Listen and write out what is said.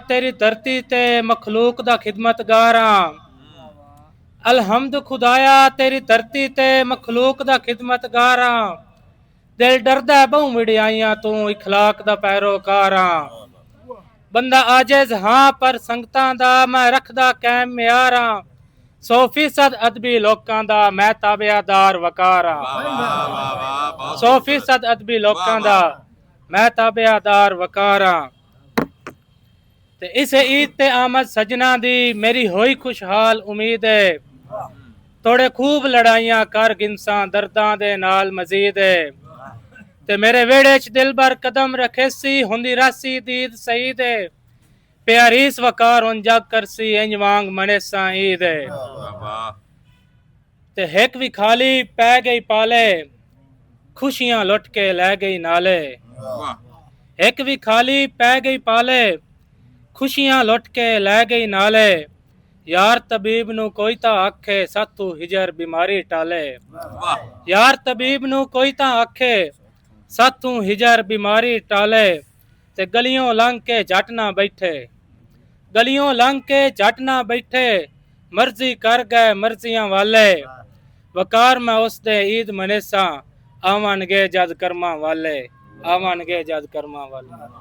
तेरी धरती ते मखलूक दा खिदमतगार हां। अलहमद खुदाया तेरी धरती ते मखलूक दा खिदमतगार हां। दिल डरदा बहु विड़ियाइयां तू इखलाक दा पैरोकार हां। बंदा आजिज़ हां पर संगतां दा मैं रखदा कायम म्यार हां। 100% अदबी लोकां दा मैं ताबेदार वकार हां। 100% अदबी लोकां दा मैं ताबेदार वकार हां। ते इस ईद ते आमद सजना दी मेरी होई खुशहाल उम्मीद है। थोड़े खूब लड़ाइयां कर गिनसां दर्दां दे नाल मजीद है। ते मेरे वेड़े च दिल भर कदम रखे सी हुंदी रासी दीद सईद है। प्यारीस वकार उन जग करसी इंज वांग मनेसा ईद है। ते हिक भी खाली पै गई पाले खुशियां लुट के लै गई नाले। हिक भी खाली पै गई पाले खुशियां लुट के लै गई नाले। यार तबीब नू कोई तां आखे सातू हिजर बीमारी टाले। यार तबीब नू कोई तां आखे सातू हिजर बीमारी टाले। ते गलियों लंघ के जट ना बैठे गलियों लंघ के जट ना बैठे मर्जी कर गए मर्जियां वाले। वकार मैं उस दे ईद मनेसा आवन गे जद कर्मा वाले आवन गे जद कर्मा वाले।